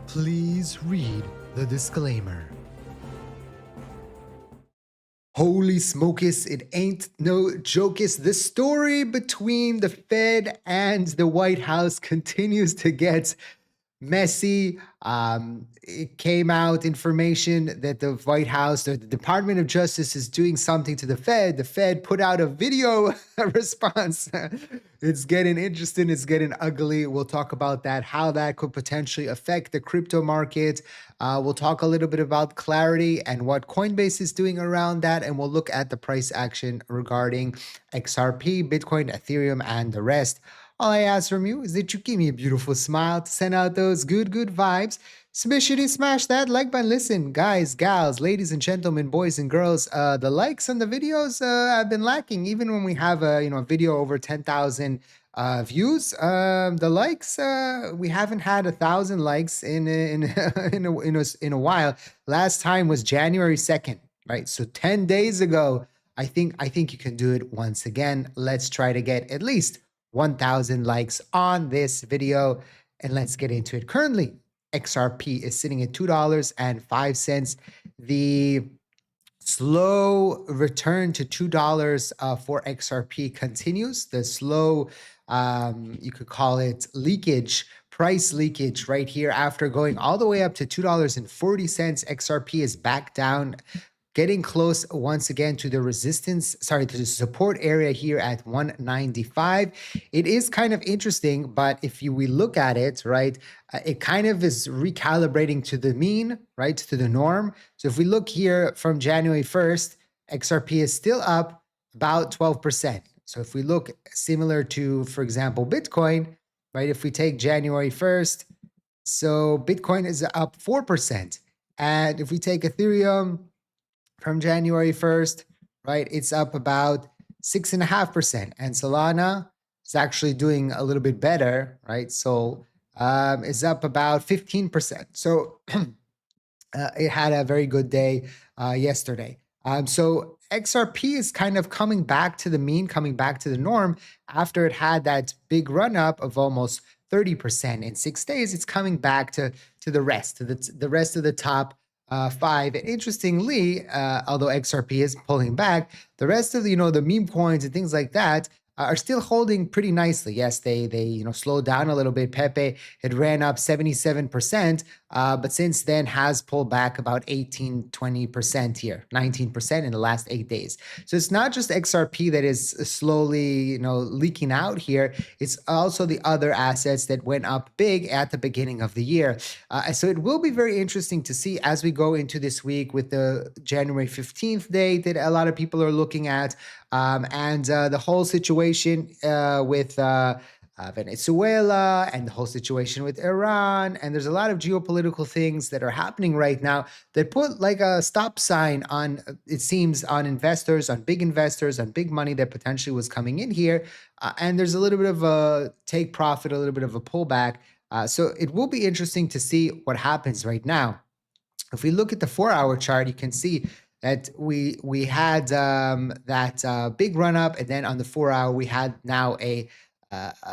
Please read the disclaimer. Holy smokus, it ain't no jokes. The story between the Fed and the White House continues to get messy. It came out information that the White House, or the Department of Justice, is doing something to the Fed. The Fed put out a video response. It's getting interesting. It's getting ugly. We'll talk about that, how that could potentially affect the crypto market. We'll talk a little bit about Clarity and what Coinbase is doing around that. And we'll look at the price action regarding XRP, Bitcoin, Ethereum, and the rest. All I ask from you is that you give me a beautiful smile to send out those good vibes. So be sure to smash that like button. Listen, guys, gals, ladies and gentlemen, boys and girls, the likes on the videos have been lacking. Even when we have a video over 10,000 views, the likes we haven't had 1,000 likes in a while. Last time was January 2nd, right? So 10 days ago. I think you can do it once again. Let's try to get at least 1,000 likes on this video, and let's get into it. Currently, XRP is sitting at $2.05. The slow return to $2 for XRP continues. The slow, you could call it leakage, price leakage right here. After going all the way up to $2.40, XRP is back down, getting close once again to the to the support area here at 195. It is kind of interesting, but if we look at it, right, it kind of is recalibrating to the mean, right, to the norm. So if we look here from January 1st, XRP is still up about 12%. So if we look similar to, for example, Bitcoin, right, if we take January 1st, so Bitcoin is up 4%. And if we take Ethereum, from January 1st, right, it's up about 6.5%. And Solana is actually doing a little bit better, right? So it's up about 15%. So it had a very good day yesterday. So XRP is kind of coming back to the mean, coming back to the norm after it had that big run up of almost 30% in 6 days. It's coming back to the rest, to the rest of the top 5. And interestingly, although XRP is pulling back, the rest of the meme coins and things like that are still holding pretty nicely. Yes, they slowed down a little bit. Pepe, it ran up 77%, but since then has pulled back about 18-20% here, 19% in the last 8 days. So it's not just XRP that is slowly leaking out here. It's also the other assets that went up big at the beginning of the year. So it will be very interesting to see as we go into this week with the January 15th date that a lot of people are looking at, and the whole situation with Venezuela and the whole situation with Iran. And there's a lot of geopolitical things that are happening right now that put like a stop sign on, it seems, on investors, on big money that potentially was coming in here. And there's a little bit of a take profit, a little bit of a pullback. So it will be interesting to see what happens right now. If we look at the 4-hour chart, you can see that we had that big run up, and then on the 4-hour we had now a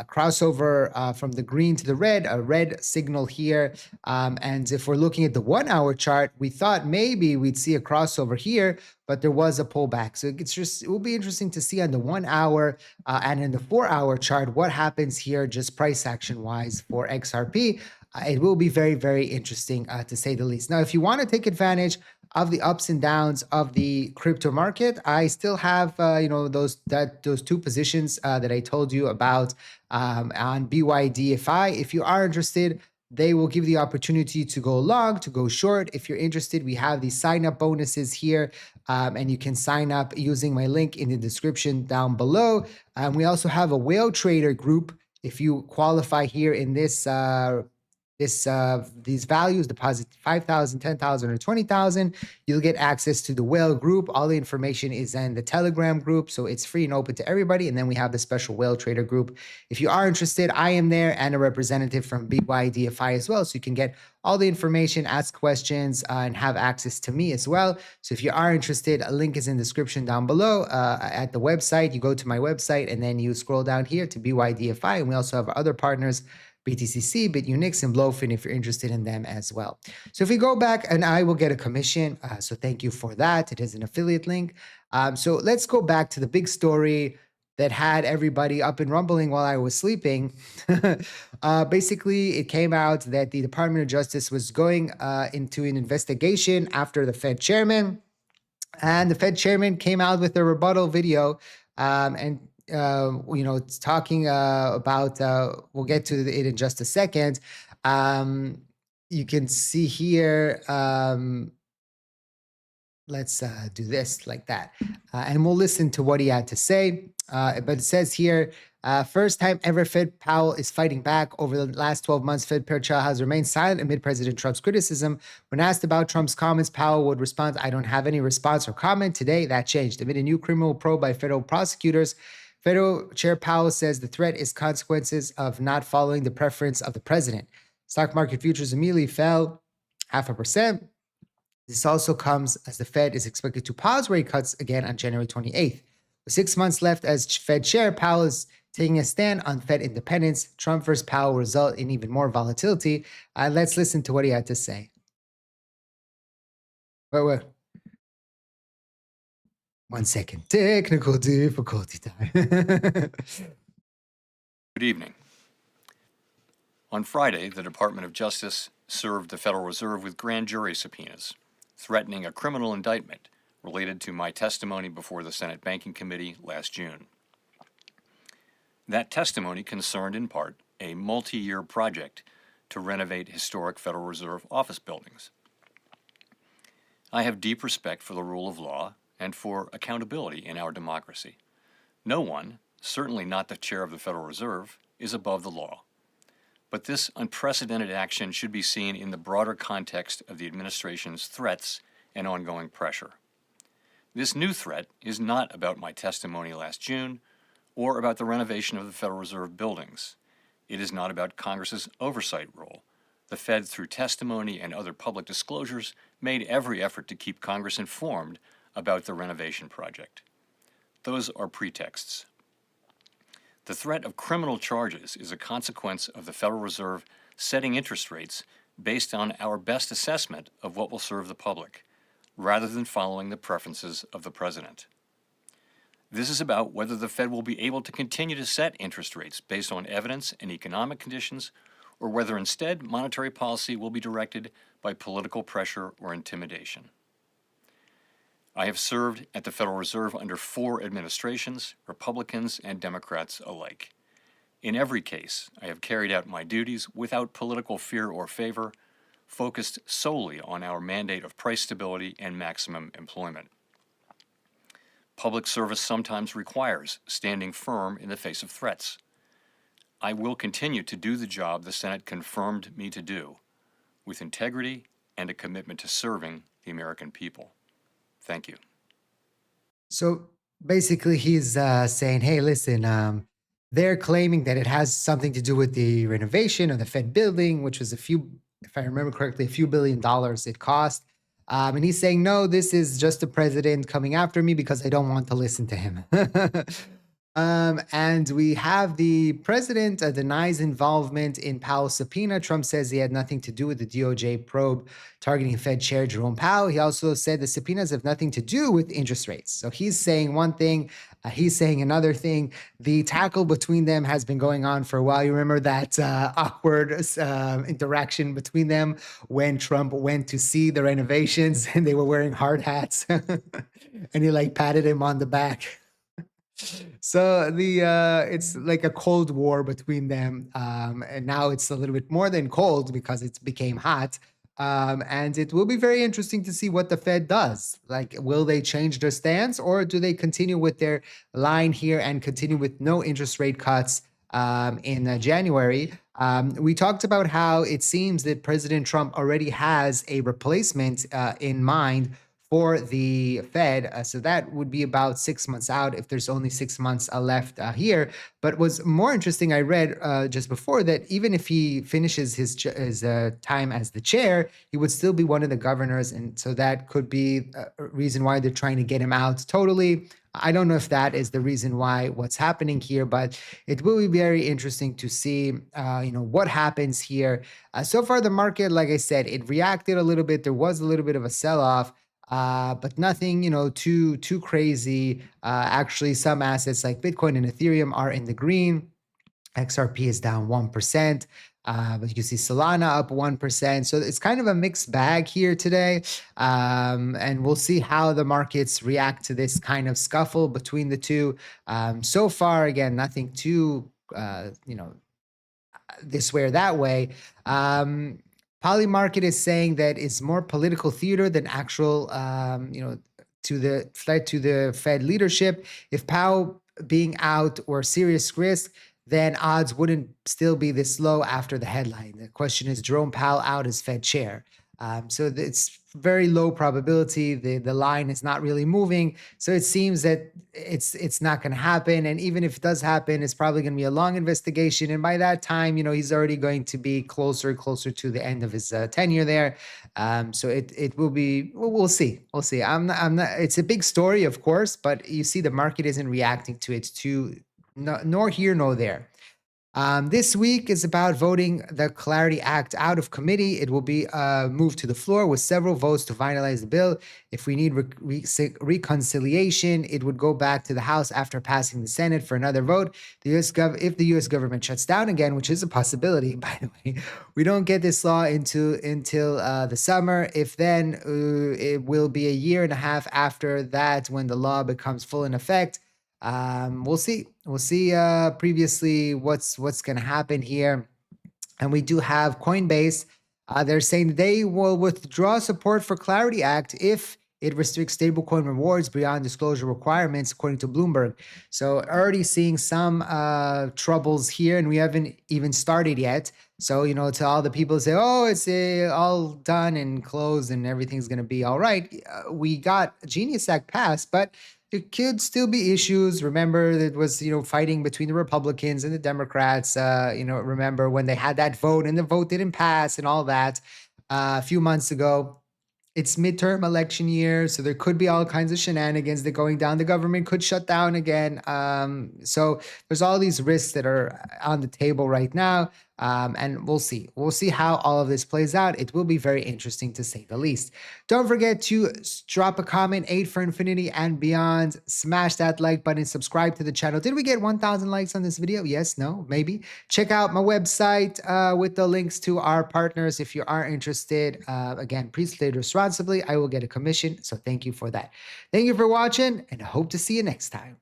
crossover from the green to the red, a red signal here. And if we're looking at the 1-hour chart, we thought maybe we'd see a crossover here, but there was a pullback. So it will be interesting to see on the 1-hour and in the 4-hour chart what happens here, just price action wise for XRP. It will be very, very interesting to say the least. Now, if you want to take advantage of the ups and downs of the crypto market, I still have those 2 positions that I told you about on BYDFI. If you are interested, they will give the opportunity to go long, to go short. If you're interested, we have the sign up bonuses here, and you can sign up using my link in the description down below. We also have a whale trader group. If you qualify here in this these values, deposit 5,000, 10,000, or 20,000, you'll get access to the whale group. All the information is in the Telegram group, so it's free and open to everybody. And then we have the special whale trader group. If you are interested, I am there, and a representative from BYDFI as well, so you can get all the information, ask questions, and have access to me as well. So if you are interested, a link is in the description down below at the website. You go to my website, and then you scroll down here to BYDFI, and we also have other partners BTCC, BitUnix, and Blowfin if you're interested in them as well. So if we go back, and I will get a commission, so thank you for that. It is an affiliate link. So let's go back to the big story that had everybody up and rumbling while I was sleeping. Basically, it came out that the Department of Justice was going into an investigation after the Fed chairman. And the Fed chairman came out with a rebuttal video and it's talking about, we'll get to it in just a second. You can see here, let's do this like that. And we'll listen to what he had to say. But it says here, first time ever Fed Powell is fighting back. Over the last 12 months, Fed Chair Powell has remained silent amid President Trump's criticism. When asked about Trump's comments, Powell would respond, "I don't have any response or comment." Today, that changed. Amid a new criminal probe by federal prosecutors, Federal Chair Powell says the threat is consequences of not following the preference of the president. Stock market futures immediately fell 0.5%. This also comes as the Fed is expected to pause rate cuts again on January 28th. With 6 months left as Fed chair, Powell is taking a stand on Fed independence. Trump versus Powell will result in even more volatility. Let's listen to what he had to say. Wait. 1 second. Technical difficulty time. Good evening. On Friday, the Department of Justice served the Federal Reserve with grand jury subpoenas, threatening a criminal indictment related to my testimony before the Senate Banking Committee last June. That testimony concerned in part a multi-year project to renovate historic Federal Reserve office buildings. I have deep respect for the rule of law and for accountability in our democracy. No one, certainly not the chair of the Federal Reserve, is above the law. But this unprecedented action should be seen in the broader context of the administration's threats and ongoing pressure. This new threat is not about my testimony last June or about the renovation of the Federal Reserve buildings. It is not about Congress's oversight role. The Fed, through testimony and other public disclosures, made every effort to keep Congress informed about the renovation project. Those are pretexts. The threat of criminal charges is a consequence of the Federal Reserve setting interest rates based on our best assessment of what will serve the public, rather than following the preferences of the president. This is about whether the Fed will be able to continue to set interest rates based on evidence and economic conditions, or whether instead monetary policy will be directed by political pressure or intimidation. I have served at the Federal Reserve under 4 administrations, Republicans and Democrats alike. In every case, I have carried out my duties without political fear or favor, focused solely on our mandate of price stability and maximum employment. Public service sometimes requires standing firm in the face of threats. I will continue to do the job the Senate confirmed me to do, with integrity and a commitment to serving the American people. Thank you. So basically, he's saying, hey, listen, they're claiming that it has something to do with the renovation of the Fed building, which was if I remember correctly, a few $1 billion it cost. And he's saying, no, this is just the president coming after me because I don't want to listen to him. And we have the president denies involvement in Powell's subpoena. Trump says he had nothing to do with the DOJ probe targeting Fed Chair Jerome Powell. He also said the subpoenas have nothing to do with interest rates. So he's saying one thing, he's saying another thing. The tackle between them has been going on for a while. You remember that awkward interaction between them when Trump went to see the renovations and they were wearing hard hats and he patted him on the back. So it's like a cold war between them, and now it's a little bit more than cold because it became hot. And it will be very interesting to see what the Fed does. Will they change their stance, or do they continue with their line here and continue with no interest rate cuts in January? We talked about how it seems that President Trump already has a replacement in mind for the Fed. So that would be about 6 months out if there's only 6 months left here. But what's more interesting, I read just before that even if he finishes his time as the chair, he would still be one of the governors. And so that could be a reason why they're trying to get him out totally. I don't know if that is the reason why what's happening here, but it will be very interesting to see, what happens here. So far, the market, like I said, it reacted a little bit. There was a little bit of a sell-off, but nothing, too crazy. Actually, some assets like Bitcoin and Ethereum are in the green. XRP is down 1%. But you see Solana up 1%. So it's kind of a mixed bag here today. And we'll see how the markets react to this kind of scuffle between the two. So far, again, nothing too, this way or that way. Um, Polymarket is saying that it's more political theater than actual, to the threat to the Fed leadership. If Powell being out or serious risk, then odds wouldn't still be this low after the headline. The question is Jerome Powell out as Fed chair. So it's very low probability. The line is not really moving. So it seems that it's not going to happen. And even if it does happen, it's probably going to be a long investigation. And by that time, he's already going to be closer to the end of his tenure there. So it will be. We'll see. We'll see. I'm not. It's a big story, of course, but you see, the market isn't reacting to it too. No, nor here nor there. This week is about voting the Clarity Act out of committee. It will be moved to the floor with several votes to finalize the bill. If we need reconciliation, it would go back to the House after passing the Senate for another vote. If the U.S. government shuts down again, which is a possibility, by the way, we don't get this law until the summer. If then, it will be a year and a half after that when the law becomes full in effect. We'll see. We'll see previously what's going to happen here. And we do have Coinbase. They're saying they will withdraw support for Clarity Act if it restricts stablecoin rewards beyond disclosure requirements, according to Bloomberg. So already seeing some troubles here, and we haven't even started yet. So, to all the people who say, oh, it's all done and closed and everything's going to be all right. We got Genius Act passed, but there could still be issues. Remember, it was, fighting between the Republicans and the Democrats. Remember when they had that vote and the vote didn't pass and all that a few months ago. It's midterm election year, so there could be all kinds of shenanigans that going down. The government could shut down again. So there's all these risks that are on the table right now. And we'll see. We'll see how all of this plays out. It will be very interesting, to say the least. Don't forget to drop a comment, 8 for infinity and beyond. Smash that like button, subscribe to the channel. Did we get 1,000 likes on this video? Yes, no, maybe. Check out my website with the links to our partners if you are interested. Again, please trade responsibly. I will get a commission, so thank you for that. Thank you for watching, and I hope to see you next time.